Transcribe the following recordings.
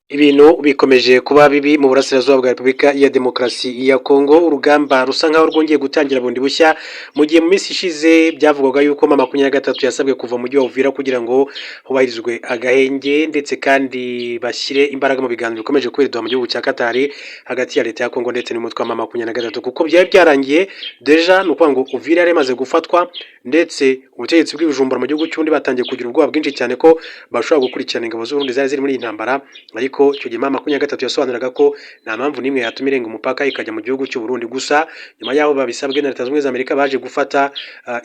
Ibintu bikomeje kuba bibi mu burasirazuba bwa Repubulika ya Demokarasi ya Kongo, urugamba rusa nkaho rwongeye gutangira bundi bushya, mu gihe mu minsi ishize byavugwaga yuko M23 yasabwe kuva mu mujyi wa Uvira kugira ngo hubahirizwe agahenge, ndetse kandi bashyire imbaraga mu biganiro bikomeje kuberwa mu gihugu cya Qatar hagati ya leta ya Kongo ndetse n'umutwe wa M23, kuko byari byarangiye deja ni ukuvuga ngo Uvira yari imaze gufatwa, ndetse ubutegetsi bw'ibijumbura mu gihugu cy'undi batangiye kugira ubwoba bwinshi cyane ko bashobora gukurikirana ingabo z'Uburundi zari ziri muri iyi ntambara. Ariko icyo gihe M23 yasobanuraga ko nta mpamvu n'imwe yatuma irenga umupaka ikajya mu gihugu cy'u Burundi. Gusa nyuma yaho babisabwe na Leta Zunze Ubumwe za Amerika baje gufata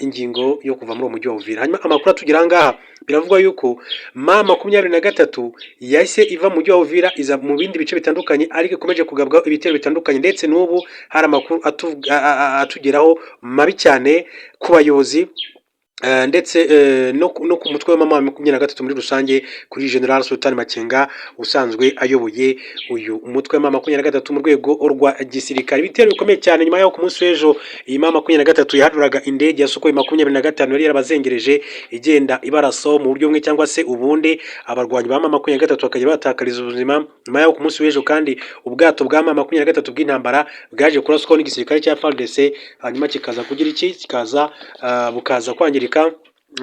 ingingo yo kuva muri uwo mujyi wa Uvira. Hanyuma amakuru atugera aha ngaha biravugwa yuko M23 yahise iva mu mujyi wa Uvira iza mu bindi bice bitandukanye, ariko ikomeje kugabwaho ibitero bitandukanye, ndetse n'ubu hari amakuru atugeraho mabi cyane ku bayobozi ndetse no ku mutwe wa M23 muri rusange, kuri General Sultan Makenga usanzwe ayoboye uyu umutwe wa M23 mu rwego rwa gisirikare. Ibitero bikomeye cyane nyuma yaho ku munsi w'ejo iyi M23 yahanuraga indege ya Sukhoi 25 yari yarabazengereje igenda ibaraso mu buryo bumwe cyangwa se ubundi, abarwanyi ba M23 bakajya batakariza ubuzima. Nyuma yaho ku munsi w'ejo kandi ubwato bwa M23 bw'intambara bwaje kuraswaho n'igisirikare cya FARDC, hanyuma kikaza kugira iki kikaza bukaza kwangirika,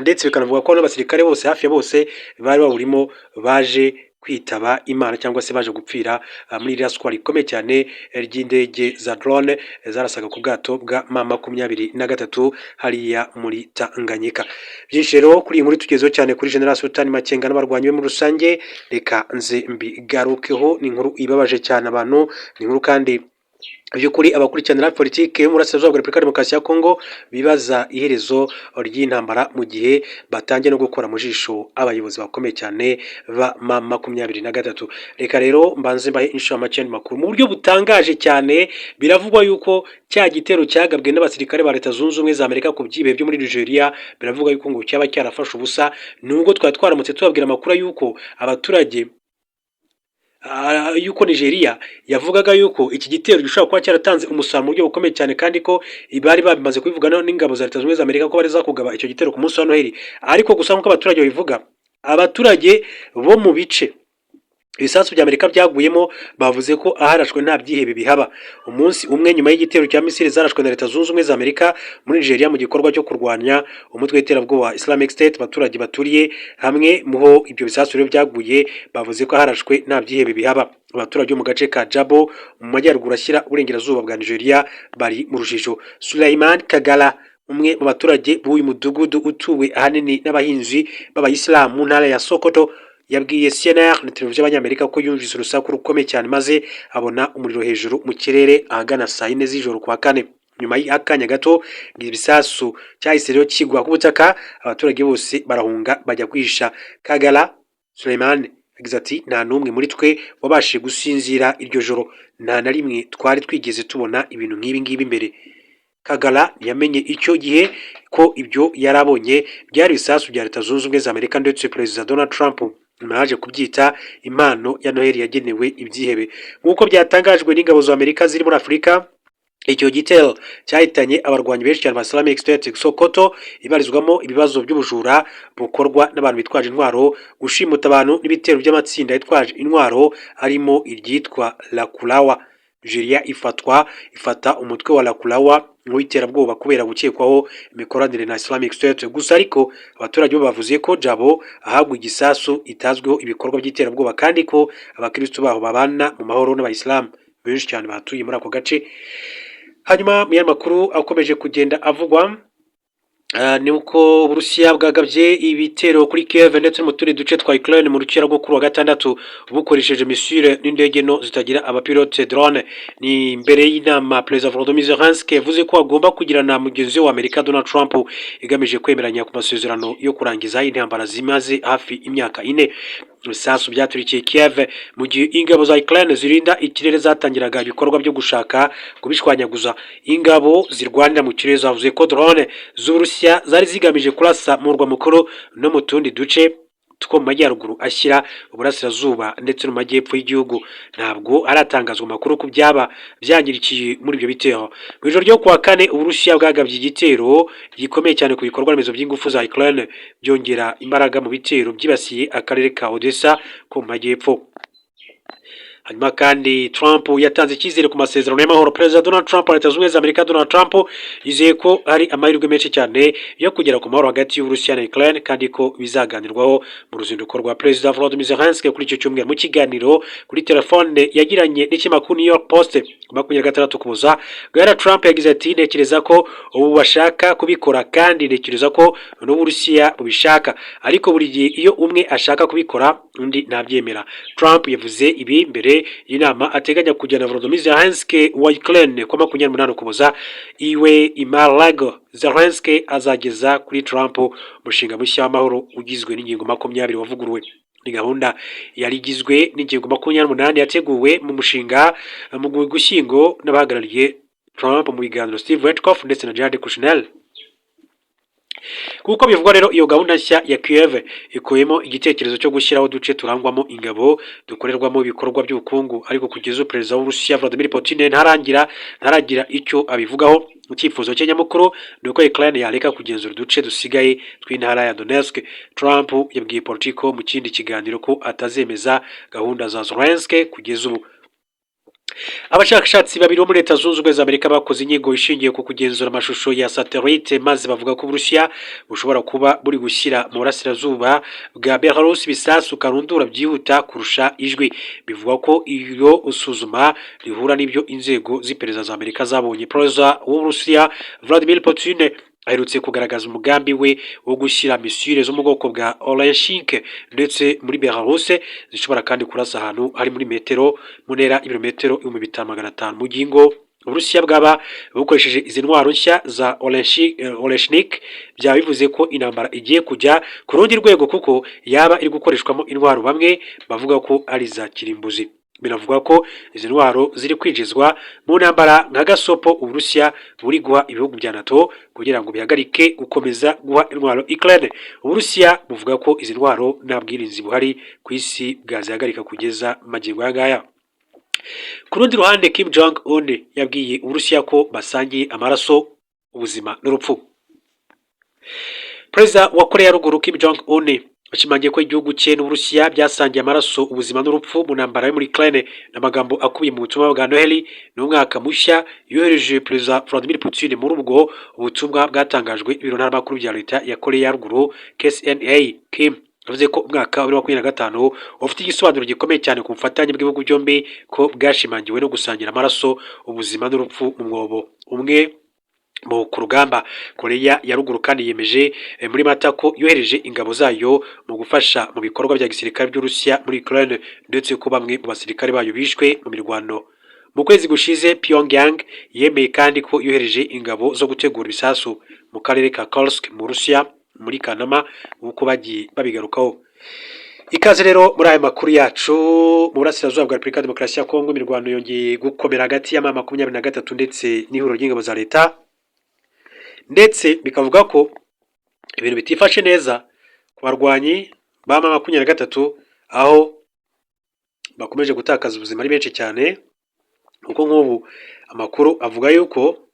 ndetse bikanavuga ko n'abasirikare bose hafi ya bose bari baburimo baje kwitaba Imana cyangwa se baje gupfira muri iriya squad ikomeye cyane ry'indege za drone zarasaga ku bwato bwa M23 hariya muri Tanganyika. Byinshi rero kuri iyi nkuru tugezeho cyane kuri General Sultan Makenga n'abarwanyi be muri rusange, reka nze mbigarukeho. Ni inkuru ibabaje cyane abantu, ni inkuru kandi by'ukuri abakurikiranira politike yo mu burasirazuba bwa Repubulika ya Demokarasi ya Kongo bibaza iherezo ry'intambara, mu gihe batangiye no gukora mu jisho abayobozi bakomeye cyane ba M23. Reka rero mbanze mbahe inshamake makuru mu buryo butangaje cyane. Biravugwa yuko cya gitero cyagabwe n'abasirikare ba Leta Zunze Ubumwe za Amerika ku byibe byo muri Nigeria, biravugwa yuko ngo cyaba cyarafashe ubusa, nubwo twaramutse tubabwira amakuru yuko abaturage yuko Nigeria yavugaga yuko iki gitero gishobora kuba cyaratanze umusaruro mu buryo bukomeye cyane, kandi ko bari babimaze kubivugana n'ingabo za Leta Zunze Ubumwe za Amerika ko bari zakugaba icyo gitero ku munsi wa Noheli. Ariko gusa nk'uko abaturage babivuga, abaturage bo mu bice ibisasu bya Amerika byaguyemo bavuze ko aharashwe nta byihebe bihaba. Umunsi umwe nyuma y'igitero cya misile zarashwe na Leta Zunze Ubumwe za Amerika muri Nigeria mu gikorwa cyo kurwanya umutwe w'iterabwoba wa Islamic State, abaturage baturiye hamwe muho ibyo bisasu rero byaguye bavuze ko aharashwe nta byihebe bihaba. Abaturage bo mu gace ka Jabo mu majyaruguru ashyira uburengerazuba bwa Nigeria bari mu rujijo. Sulaiman Kagala, umwe mu baturage b'uyu mudugudu utuwe ahanini n'abahinzi b'abayisilamu mu ntara ya Sokoto, yabwiye CNN na televiziyo y'Abanyamerika ko yumvise urusaku rukomeye cyane maze abona umuriro hejuru mu kirere ahagana saa 4 z'ijoro kwa kane. Nyuma y'akanya gato ibisasu cyahise rero kigwa ku butaka, abaturage bose barahunga bajya kwisha. Kagala Suleiman yagize ati nta n'umwe muri twe wabashije gusinzira iryo joro, nta na rimwe twari twigeze tubona ibintu nk'ibi ngibi mbere. Kagala yamenye icyo gihe ko ibyo yarabonye byari ibisasu bya Leta Zunze Ubumwe za Amerika, ndetse Perezida Donald Trump naje kubyita impano ya Noheli yagenewe ibyihebe. Nk'uko byatangajwe n'ingabo za Amerika ziri muri Afurika, icyo gitero cyahitanye abarwanyi benshi cyane ba Islamic State Sokoto, ibarizwamo ibibazo by'ubujura bukorwa n'abantu bitwaje intwaro, gushimuta abantu n'ibitero by'amatsinda yitwaje intwaro harimo iryitwa Lakurawa. Nigeria ifata umutwe wa Lakurawa w'iterabwoba kubera gukekwaho imikoranire na Islamic State. Gusa ariko abaturage bo bavuze ko Jabo ahagwa igisasu itazweho ibikorwa by'iterabwoba, kandi ko abakristo baho babana mu mahoro n'abayisilamu benshi cyane batuye muri ako gace. Hanyuma mu makuru akomeje kugenda avugwa ni uko Uburusiya bwagabye ibitero kuri Kiev ndetse mu tundi duce twa Ukraine mu rukera rwo kuri wa gatandatu bukoresheje misile n'indege no zitagira abapilote drone. Ni mbere y'inama Perezida Volodymyr Zelensky yavuze ko agomba kugirana mugenzi wa Amerika Donald Trump igamije kwemeranya ku masezerano yo kurangiza intambara zimaze hafi imyaka 4. Ibisasu byaturikiye Kiev mu gihe ingabo za Ukraine zirinda ikirere zatangiraga ibikorwa byo gushaka kubishwanyaguza. Ingabo zirwanira mu kirere zavuze ko drone z'Uburusiya zari zigamije kurasa mu murwa mukuru no mu tundi duce two mu majyaruguru ashyira uburasirazuba ndetse no mu majyepfo y'igihugu. Ntabwo aratangazwa amakuru ku byaba byangirikiye muri ibyo bitero. Mu ijoro ryo kuwa kane Uburusiya bwagabye igitero gikomeye cyane ku bikorwa remezo by'ingufu za Ukraine, byongera imbaraga mu bitero byibasiye akarere ka Odessa ko mu majyepfo. hanyuma kandi Trump yatanze icyizere ku masezerano y'amahoro. Perezida Donald Trump wa Leta Zunze Ubumwe za Amerika, Donald Trump yizeye ko hari amahirwe menshi cyane yo kugera ku mahoro hagati y'Uburusiya na Ukraine kandi ko bizaganirwaho mu ruzinduko rwa Perezida Volodymyr Zelensky kuri icyo cyumweru. Mu kiganiro kuri telefone yagiranye n'ikinyamakuru New York Post ku 26 Ukuboza, Bwana Trump yagize ati ntekereza ko ubu bashaka kubikora kandi ntekereza ko n'Uburusiya bubishaka, ariko buri gihe iyo umwe ashaka kubikora undi ntabyemera. Trump yavuze ibi mbere y'inama ateganya kujyana Volodymyr Zelensky wa Ukraine kwa 28 Ukuboza iwe i Mar-a-Lago. Zelensky azageza kuri Trump umushinga mushya w'amahoro ugizwe n'ingingo 20 wavuguruwe. Ni gahunda yari igizwe n'ingingo 28 yateguwe mu mushinga mu Gushyingo n'abahagarariye Trump mu biganiro Steve Witkoff ndetse na Jared Kushner. Kuko bivugwa rero iyo gahunda nshya ya Kiev ikuyemo igitekerezo cyo gushyiraho uduce turangwamo ingabo dukorerwamo ibikorwa by'ubukungu, ariko kugeza Perezida w'Uburusiya Vladimir Putin ntaragira icyo abivugaho. Mu cyifuzo cye nyamukuru ni uko Ukraine yareka kugenzura uduce dusigaye tw'intara ya Donetsk. Trump yabwiye Politico mu kindi kiganiro ko atazemeza gahunda za Zelensky kugeza ubu. Abashakashatsi babiri bo muri Leta Zunze Ubumwe za Amerika bakoze inyigo ishingiye ku kugenzura amashusho ya satellite, maze bavuga ko Uburusiya bushobora kuba buri gushyira mu burasirazuba bwa Belarus bisasu karundura byihuta kurusha ijwi. Bivuga ko iyo usuzuma rihura n'ibyo inzego z'iperereza za Amerika zabonye. Perezida w'Uburusiya Vladimir Putin aherutse kugaragaza umugambi we wo gushyira misile zo mu bwoko bwa Oreshnik ndetse muri Belarus zishobora kandi kurasa ahantu hari muri metero mu ntera ibirometero 1500 mu gingo. Uburusiya bwaba bukoresheje izi ntwaro nshya za Oreshnik byaba bivuze ko intambara igiye kujya ku rundi rwego, kuko yaba iri gukoreshwamo intwaro bamwe bavuga ko ari za kirimbuzi. Binavuga ko izi ntwaro ziri kwinjizwa mu ntambara nka gasopo Uburusiya buri guha ibihugu bya NATO kugira ngo bihagarike gukomeza guha intwaro Ukraine. Uburusiya buvuga ko izi ntwaro nta bwirinzi buhari ku isi bwazihagarika kugeza magingo aya. Ku rundi ruhande, Kim Jong Un yabwiye Uburusiya ko basangiye amaraso, ubuzima n'urupfu. Perezida wa Korea ya Ruguru Kim Jong Un bashimangiye ko igihugu cye n'Uburusiya byasangiye amaraso, ubuzima n'urupfu mu ntambara yo muri Ukraine. N'amagambo akubiye mu butumwa bwa Noheli n'umwaka mushya yohereje Perezida Vladimir Putin. Muri ubwo ubutumwa bwatangajwe ibiro ntaramakuru bya leta ya Korea ya Ruguru KCNA, Kim yavuze ko umwaka wa 2025 ufite igisobanuro gikomeye cyane ku bufatanye bw'ibihugu byombi, ko bwashimangiwe no gusangira amaraso, ubuzima n'urupfu mu mwobo umwe ku rugamba. Korea ya Ruguru kandi yemeje muri Mata ko yohereje ingabo zayo mu gufasha mu bikorwa bya gisirikare by'Urusiya muri Ukraine, ndetse ko bamwe mu basirikare bayo bishwe mu mirwano. Mu kwezi gushize Pyongyang yemeye kandi ko yohereje ingabo zo gutegura ibisasu mu karere ka Kursk mu Rusiya muri Kanama, uko bagiye babigarukaho. Ikaze rero muri aya makuru yacu. Mu burasirazuba bwa Repubulika Demokarasi ya Kongo imirwano yongeye gukomera hagati ya M23 ndetse n'ihuriro ry'ingabo za leta, ndetse bikavuga ko ibintu bitifashe neza ku barwanyi ba M23, aho bakomeje gutakaza ubuzima ari benshi cyane. Kuko nk'ubu amakuru avuga yuko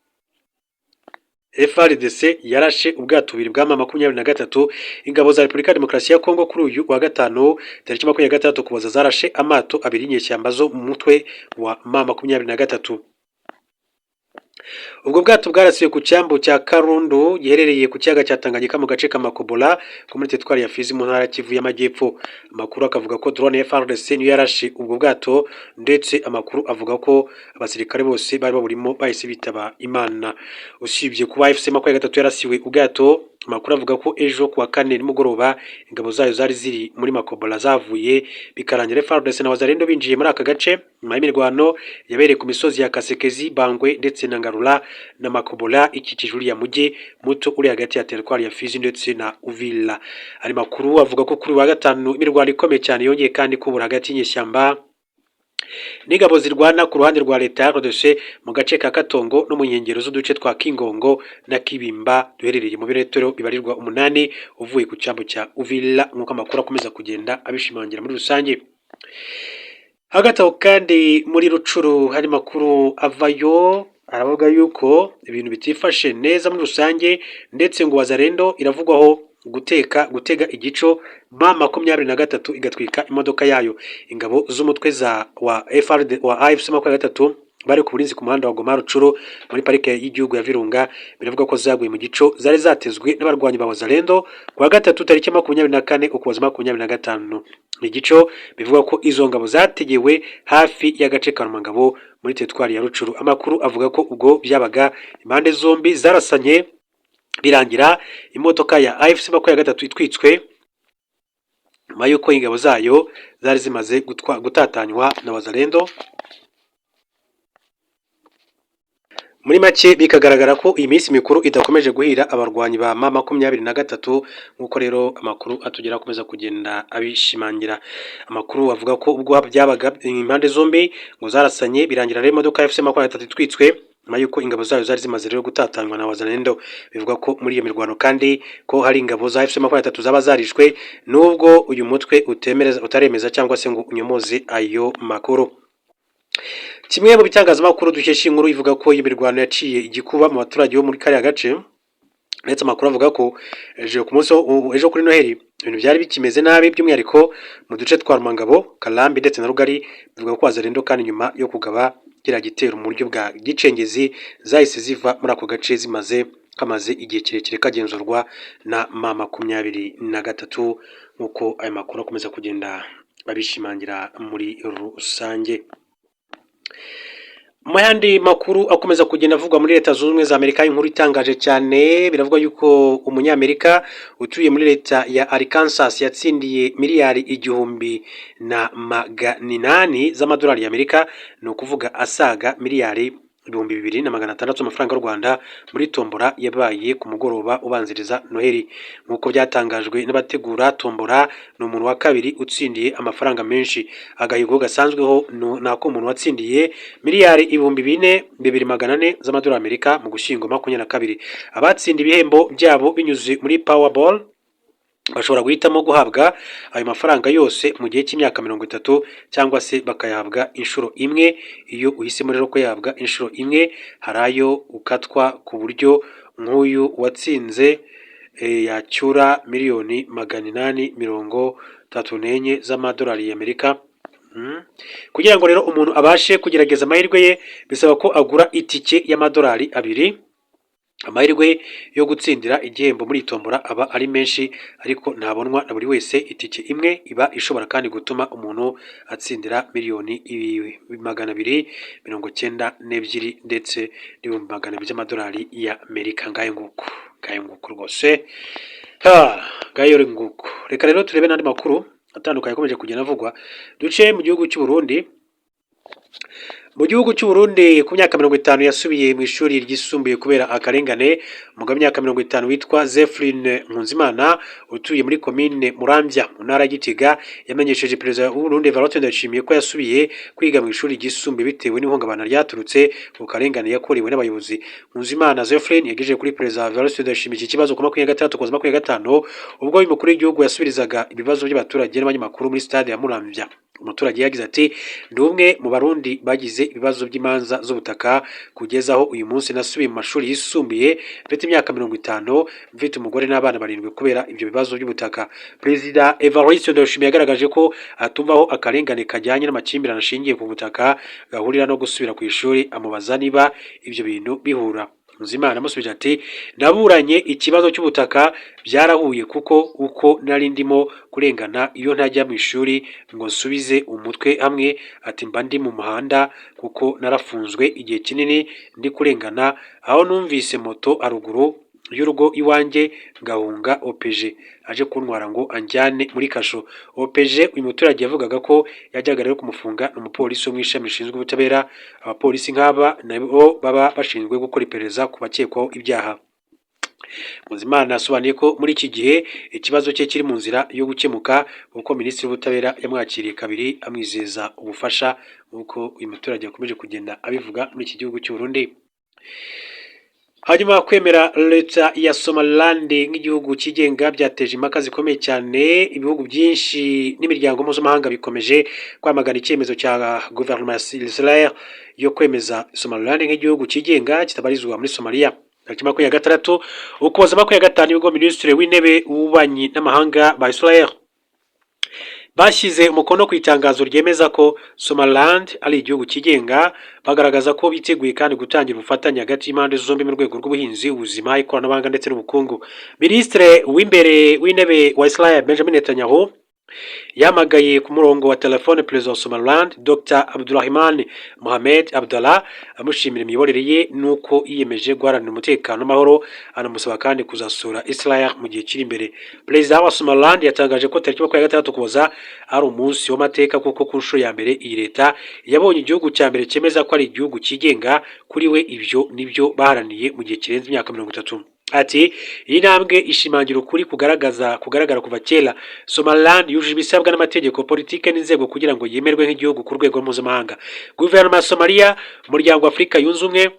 FARDC yarashe ubwato bubiri bwa M23. Ingabo za Repubulika Demokarasi ya Kongo kuri uyu wa gatanu tariki 26 Ukuboza zarashe amato abiri y'inyeshyamba zo mu mutwe wa M23. Ubwo bwato bwarasiwe ku cyambu cya Karundu giherereye ku kiyaga cya Tanganyika mu gace ka Makobola ko muri teritwari ya Fizi mu ntara Kivu y'Amajyepfo. Amakuru akavuga ko drone ya FARDC niyo yarashe ubwo bwato, ndetse amakuru avuga ko abasirikare bose bari baburimo bahise bitaba Imana. Usibye kuba FC 23 yarasiwe ubwato, amakuru avuga ko ejo kuwa kane nimugoroba ingabo zayo zari ziri muri Makobola zavuye, bikarangira FARDC na Wazalendo binjiye muri aka gace nyuma y'imirwano yabereye ku misozi ya Kasekezi, Bangwe ndetse na Ngarula na Makobola ikikije uriya mujyi muto uri hagati ya teritwari ya Fizi ndetse na Uvira. Ari makuru avuga ko kuri wa gatanu imirwano ikomeye cyane yongeye kandi kubura hagati y'inyeshyamba n'ingabo zirwana ku ruhande rwa leta ya RDC mu gace ka Katongo no mu nkengero z'uduce twa Kingongo na Kibimba duherereye mu biretero bibarirwa 8 uvuye ku cyambu cya Uvira, nk'uko amakuru akomeza kugenda abishimangira muri rusange. Hagati aho kandi muri Rucuru hari makuru avayo aravuga yuko ibintu bitifashe neza muri rusange, ndetse ngo Wazalendo iravugwaho gutega igico M23 igatwika imodoka yayo. Ingabo z'umutwe wa AFC 23 bari ku burinzi ku muhanda wa Goma Rucuru muri parike y'igihugu ya Virunga biravuga ko zaguye mu gico zari zatezwe n'abarwanyi ba Wazalendo kuwa gatatu tariki 24 ukuboza 2025. Igico bivuga ko izo ngabo zategewe hafi y'agace ka Rumangabo muri teritwari ya Rucuru. Amakuru avuga ko ubwo byabaga impande zombi zarasanye birangira imodoka ya AFC 23 itwitswe nyuma yuko ingabo zayo zari zimaze gutatanywa na Wazalendo. Muri make bikagaragara ko iyi minsi mikuru idakomeje guhira abarwanyi ba M23 nkuko rero amakuru atugera akomeza kugenda abishimangira. Amakuru avuga ko ubwo byabaga impande zombi ngo zarasanye birangira rero imodoka ya AFC 23 itwitswe nyuma yuko ingabo zayo zari zimaze rero gutatanywa na Wazalendo. Bivuga ko muri iyo mirwano kandi ko hari ingabo za AFC 23 zaba zarishwe nubwo uyu mutwe utaremeza cyangwa se ngo unyomoze ayo makuru. Kimwe mu bitangazamakuru dukesha inkuru ivuga ko imirwano yaciye igikuba mu baturage bo muri kariya gace, ndetse amakuru avuga ko ejo kuri Noheli ibintu byari bikimeze nabi by'umwihariko mu duce twa Rumangabo, Karambi ndetse na Rugari. Bivuga ko Wazalendo kandi nyuma yo kugaba kiriya gitero mu buryo bwa gicengezi zahise ziva muri ako gace kamaze igihe kirekire kagenzurwa na M23 nk'uko ayo makuru akomeza kugenda babishimangira muri rusange. Mu yandi makuru akomeza kugenda avugwa muri Leta Zunze Ubumwe za Amerika, inkuru itangaje cyane biravuga yuko umunyamerika utuye muri leta ya Arkansas yatsindiye miliyari 1,800 z'amadolari y'Amerika, ni ukuvuga asaga miliyari 2,600 amafaranga y'u Rwanda muri tombora yabaye ku mugoroba ubanziriza Noheli. Nk'uko byatangajwe n'abategura tombora, ni umuntu wa kabiri utsindiye amafaranga menshi. Agahigo gasanzweho nako umuntu watsindiye miliyari 4,200 z'amadolari y'Amerika mu Gushyingo 2022. Abatsindiye ibihembo byabo binyuze muri Powerball bashobora guhitamo guhabwa ayo mafaranga yose mu gihe cy'imyaka 30 cyangwa se bakayahabwa inshuro imwe. Iyo uhisemo rero ko yahabwa inshuro imwe, hari ayo ukatwa ku buryo nk'uyu watsinze yacyura miliyoni 834 z'amadolari y'Amerika. Kugira ngo rero umuntu abashe kugerageza amahirwe ye bisaba ko agura itike y'amadolari 2. Amahirwe yo gutsindira igihembo muri tombora aba ari menshi, ariko ntabonwa na buri wese. Itike imwe iba ishobora kandi gutuma umuntu atsindira miliyoni 292 ndetse n'ibihumbi 200 by'amadolari y'Amerika. Ngaye nguko rwose ngayo nguko. Reka rero turebe n'andi makuru atandukanye akomeje kugenda avugwa. Duce mu gihugu cy'u Burundi. Mu gihugu cy'u Burundi ku myaka 50 yasubiye mu ishuri ryisumbuye kubera akarengane. Umugabo w'imyaka 50 witwa Zephline Nkunzimana utuye muri komine Muramvya mu ntara y'Igitega yamenyesheje perezida w'u Burundi Evariste Ndayishimiye ko yasubiye kwiga mu ishuri ryisumbuye bitewe n'ihungabana ryaturutse ku karengane yakorewe n'abayobozi. Nkunzimana Zephline yagejeje kuri perezida Evariste Ndayishimiye iki kibazo ku 26/25 ubwo uyu mukuru w'igihugu yasubirizaga ibibazo by'abaturage n'abanyamakuru muri stade ya Muramvya. Umuturage yagize ati, ndi umwe mu barundi bagize ibibazo by'imanza z'ubutaka kugeza aho uyu munsi nasubiye mu mashuri yisumbuye mfite imyaka 50, mfite umugore n'abana 7 kubera ibyo bibazo by'ubutaka. Perezida Evariste Ndayishimiye yagaragaje ko atumvaho akarengane kajyanye n'amakimbirane ashingiye ku butaka gahurira no gusubira ku ishuri. Amubaza niba ibyo bintu bihura. Nkunzimana amusubije ati, naburanye ikibazo cy'ubutaka byarahuye kuko uko nari ndimo kurengana iyo ntajya mu ishuri ngo nsubize umutwe hamwe. Ati mba ndi mu muhanda kuko narafunzwe igihe kinini ndi kurengana, aho numvise moto aruguru y'urugo iwanjye ngahunga OPG aje kuntwara ngo anjyane muri kasho. OPG uyu muturage yavugaga ko yajyaga rero kumufunga n'umupolisi wo mu ishami rishinzwe ubutabera. Abapolisi nk'aba nabo baba bashinzwe gukora iperereza ku bakekwaho ibyaha. Nkunzimana yasobanuye ko muri iki gihe ikibazo cye kiri mu nzira yo gukemuka kuko minisitiri w'ubutabera yamwakiriye kabiri amwizeza ubufasha, nk'uko uyu muturage yakomeje kugenda abivuga muri iki gihugu cy'u Burundi. Hanyuma kwemera leta ya Somaliland nk'igihugu kigenga byateje impaka zikomeye cyane. Ibihugu byinshi n'imiryango mpuzamahanga bikomeje kwamagana icyemezo cya guverinoma ya Israel yo kwemeza Somaliland nk'igihugu kigenga kitabarizwa muri Somalia. tariki 26 Ukuboza 25 nibwo Minisitiri w'Intebe w'Ububanyi n'Amahanga ba Israel bashyize umukono ku itangazo ryemeza ko Somaliland ari igihugu kigenga, bagaragaza ko biteguye kandi gutangira ubufatanye hagati y'impande zombi mu rwego rw'ubuhinzi, ubuzima, ikoranabuhanga ndetse n'ubukungu. Minisitiri w'Intebe wa Israel Benjamin Netanyahu yamagaye ku murongo wa telefone Perezida wa Somaliland Dr Abdulrahman Mohamed Abdallah amushimira imiyoborere ye nuko yiyemeje guharanira umutekano n'amahoro, anamusaba kandi kuzasura Israel mu gihe kiri imbere. Perezida wa Somaliland yatangaje ko tariki 26 Ukuboza ari umunsi w'amateka kuko ku nshuro ya mbere iyi leta yabonye igihugu cya mbere cyemeza ko ari igihugu kigenga. Kuri we ibyo nibyo baharaniye mu gihe kirenze imyaka 30. Ati iyi ntambwe ishimangira ukuri kugaragara kuva kera. Somaliland yujuje ibisabwa n'amategeko, politike n'inzego kugira ngo yemerwe nk'igihugu ku rwego mpuzamahanga. Guverinoma ya Somalia, Umuryango wa Afurika Yunze Ubumwe,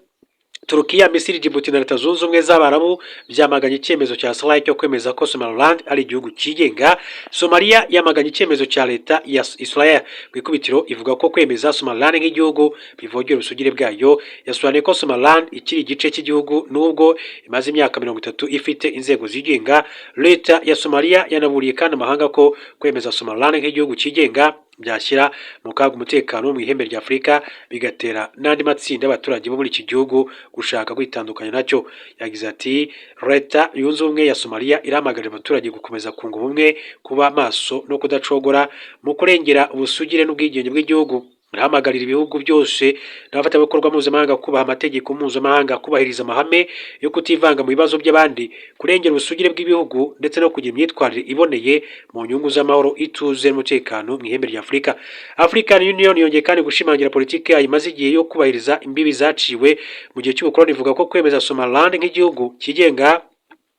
Turukiya, Misiri, Djibouti na Leta Zunze Ubumwe z'Abarabu byamaganye icyemezo cya Israel cyo kwemeza ko Somaliland ari igihugu kigenga. Somalia yamaganye icyemezo cya leta ya Israel. Ku ikubitiro ivuga ko kwemeza Somaliland nk'igihugu bivogera ubusugire bwayo. Yasobanuye ko Somaliland ikiri igice cy'igihugu nubwo imaze imyaka 30 ifite inzego zigenga. Leta ya Somalia yanaburiye kandi amahanga ko kwemeza Somaliland nk'igihugu kigenga byashyira mu kaga umutekano mu ihembe rya Afurika, bigatera n'andi matsinda y'abaturage bo muri iki gihugu gushaka kwitandukanya nacyo. Yagize ati Leta Yunze Ubumwe ya Somalia irahamagarira abaturage gukomeza kunga ubumwe, kuba maso no kudacogora mu kurengera ubusugire n'ubwigenge bw'igihugu. Irahamagarira ibihugu byose n'abafatanyabikorwa mpuzamahanga kubaha amategeko mpuzamahanga, kubahiriza amahame yo kutivanga mu bibazo by'abandi, kurengera ubusugire bw'ibihugu ndetse no kugira imyitwarire iboneye mu nyungu z'amahoro, ituze n'umutekano mu ihembe rya Afurika. African Union yongeye kandi gushimangira politiki yayo imaze igihe yo kubahiriza imbibi zaciwe mu gihe cy'ubukoloni, ivuga ko kwemeza Somaliland nk'igihugu kigenga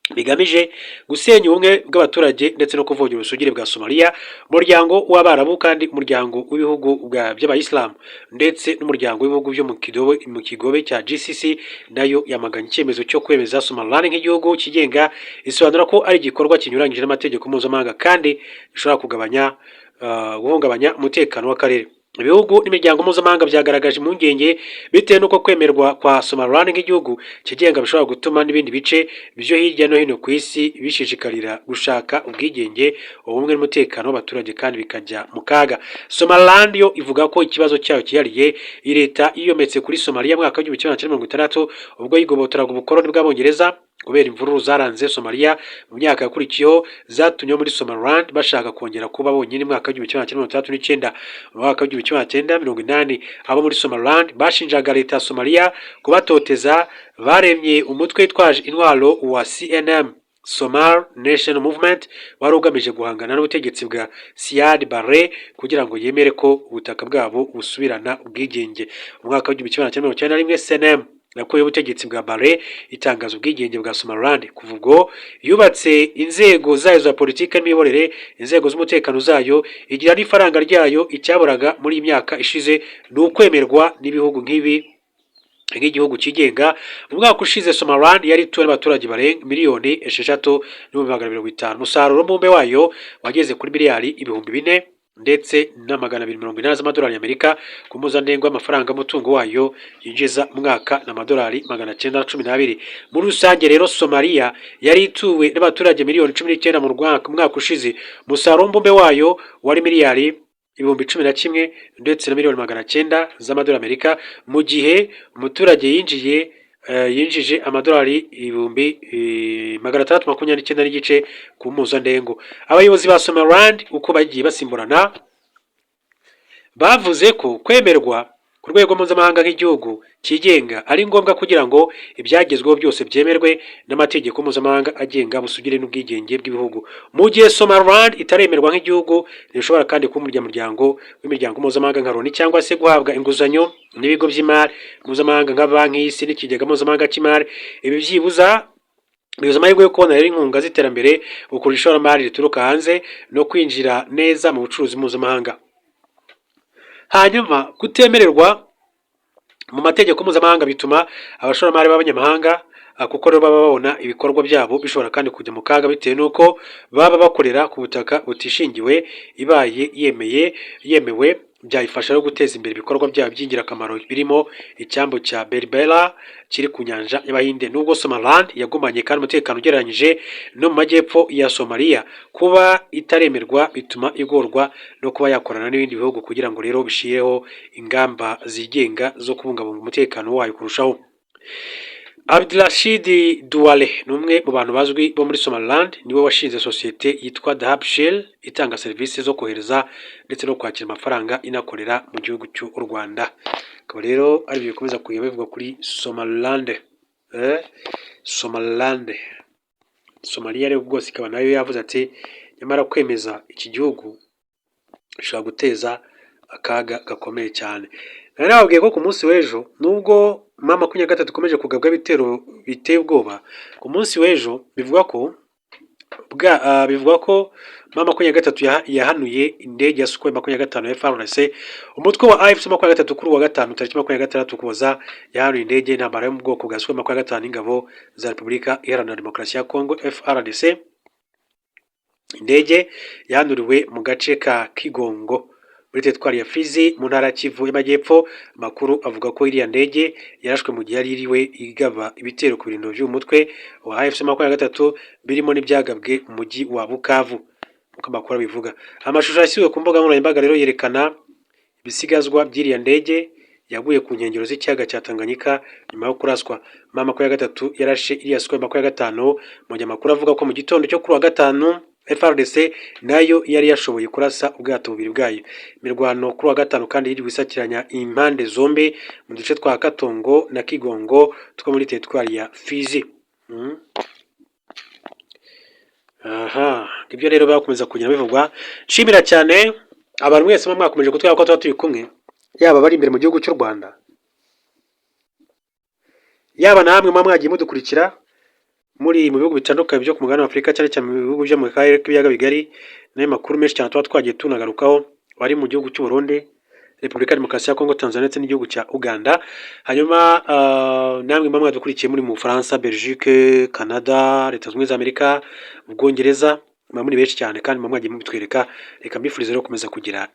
bigamije gusenya ubumwe bw'abaturage ndetse no kuvogera ubusugire bwa Somalia. Umuryango w'Abarabu kandi umuryango w'ibihugu by'Abayisilamu ndetse n'umuryango w'ibihugu byo mu kigobe cya GCC nayo yamaganye icyemezo cyo kwemeza Somaliland nk'igihugu kigenga, isobanura ko ari igikorwa kinyuranyije n'amategeko mpuzamahanga kandi gishobora guhungabanya umutekano w'akarere. Ibihugu n'imiryango mpuzamahanga byagaragaje impungenge bitewe n'uko kwemerwa kwa Somaliland nk'igihugu kigenga bishobora gutuma n'ibindi bice byo hirya no hino ku isi bishishikarira gushaka ubwigenge, ubumwe n'umutekano w'abaturage kandi bikajya mu kaga. Somaliland yo ivuga ko ikibazo cyayo cyihariye. Iyi leta yiyometse kuri Somalia mu mwaka w'1960 ubwo yigobotoraga ubukoloni bw'Abongereza. Kubera imvururu zaranze Somalia mu myaka yakurikiyeho zatumye muri Somaliland bashaka kongera kuba bonyine mu mwaka w'1939. Mu mwaka w'1980 abo muri Somaliland bashinjaga leta ya Somalia kubatoteza. Baremye umutwe witwaje intwaro wa CNM, Somali National Movement, wari ugamije guhangana n'ubutegetsi bwa Siad Barre kugira ngo yemere ko ubutaka bwabo busubirana ubwigenge. Mu mwaka w'1991 CNM nakuye ubutegetsi bwa Barre itangaza ubwigenge bwa Somaliland. Kuva ubwo yubatse inzego zayo za politike n'imiyoborere, inzego z'umutekano zayo, igira n'ifaranga ryayo. Icyaburaga muri imyaka ishize ni ukwemerwa n'ibihugu nk'igihugu kigenga. Mu mwaka ushize Somaliland yari ituwe n'abaturage barenga miliyoni 6,250,000. Umusaruro mbumbe wayo wageze kuri miliyari 4,000 ndetse na $280 z'amadolari y'Amerika ku mpuzandengo y'amafaranga y'umutungo wayo yinjiza mwaka n'amadolari $912. Muri rusange rero Somalia yari ituwe n'abaturage miliyoni 19 mu mwaka ushize. Umusaruro mbumbe wayo wari miliyari 11,000 ndetse na miliyoni 900 z'amadolari y'Amerika, mu gihe umuturage yinjije amadolari 629 n'igice ku mpuzandengo. Abayobozi ba Somaliland uko bagiye basimburana bavuze ko kwemerwa ku rwego mpuzamahanga nk'igihugu kigenga ari ngombwa kugira ngo ibyagezweho byose byemerwe n'amategeko mpuzamahanga agenga ubusugire n'ubwigenge bw'ibihugu. Mu gihe Somaliland itaremerwa nk'igihugu, ntishobora kandi kuba umuryango w'imiryango mpuzamahanga nka Loni cyangwa se guhabwa inguzanyo n'ibigo by'imari mpuzamahanga nka Banki y'Isi n'Ikigega Mpuzamahanga cy'Imari. Ibi bibuza amahirwe yo kubona rero inkunga z'iterambere, gukura ishoramari rituruka hanze no kwinjira neza mu bucuruzi mpuzamahanga. Hanyuma kutemererwa mu mategeko mpuzamahanga bituma abashoramari b'abanyamahanga kuko rero baba babona ibikorwa byabo bishobora kandi kujya mu kaga bitewe n'uko baba bakorera ku butaka butishingiwe. Ibaye yemewe byayifasha no guteza imbere ibikorwa byabo by'ingirakamaro birimo icyambu cya Berbera kiri ku nyanja y'Abahinde. Nubwo Somaliland yagumanye kandi umutekano ugereranyije no mu majyepfo ya Somalia, kuba itaremerwa bituma igorwa no kuba yakorana n'ibindi bihugu kugira ngo rero bishireho ingamba zigenga zo kubungabunga umutekano wayo kurushaho. Abdirashid Duwale ni umwe mu bantu bazwi bo muri Somaliland, niwe washinze sosiyete yitwa Dahabshiil itanga serivisi zo kohereza ndetse no kwakira amafaranga inakorera mu gihugu cy'u Rwanda. Akaba rero ari byo bikomeza kujya bivuga kuri Somaliland. Somalia rero rwose ikaba nayo yavuze ati nyamara kwemeza iki gihugu bishobora guteza akaga gakomeye cyane. Nari nababwiye ko ku munsi w'ejo nubwo M23 ikomeje kugabwa ibitero biteye ubwoba, ku munsi w'ejo bivugwa ko M23 yahanuye indege ya Sukhoi 25 ya FARDC. Umutwe wa AFC 23 kuri wa gatanu tariki 26 Ukuboza yahanuye indege y'intambara yo mu bwoko bwa Sukhoi 25 n'ingabo za Repubulika Iharanira Demokarasi ya Kongo FARDC. Indege yahanuriwe mu gace ka Kigongo muri teritwari ya Fizi mu ntara ya Kivu y'Amajyepfo. Amakuru avuga ko iriya ndege yarashwe mu gihe yari iriwe igaba ibitero ku birindiro by'umutwe wa AFC 23 birimo n'ibyagabwe mu mujyi wa Bukavu, uko amakuru abivuga. Amashusho yashyizwe ku mbuga nkoranyambaga rero yerekana ibisigazwa by'iriya ndege yaguye ku nkengero z'ikiyaga cya Tanganyika nyuma yo kuraswa. M23 yarashe iriya Sukhoi 25 mu gihe amakuru avuga ko mu gitondo cyo kuri wa gatanu FARDC nayo yari yashoboye kurasa ubwato bubiri bwayo. Imirwano kuri wa gatanu kandi yiri wisakiranya impande zombi mu duce twa Katongo na Kigongo two muri teritwari ya Fizi. Ibyo rero bakomeza kugenda bivugwa. Nshimira cyane abantu mwese mwakomeje kutwara ko tuba turi kumwe, yaba bari imbere mu gihugu cy'u Rwanda, yaba namwe mwagiye mudukurikira muri mu bihugu bitandukanye byo ku mugabane wa Afurika, cyane cyane mu bihugu byo mu karere k'ibiyaga bigari. Nayo makuru menshi cyane tuba twagiye tunagarukaho, bari mu gihugu cy'u Burundi, Repubulika Demokarasi ya Kongo, Tanzania ndetse n'igihugu cya Uganda. Hanyuma namwe mwadukurikiye muri mu Bufaransa, Belgique, Canada, Leta Zunze Ubumwe za Amerika, Ubwongereza, muri benshi cyane kandi mwagiye mubitwereka. Reka mbifurize rero gukomeza kugira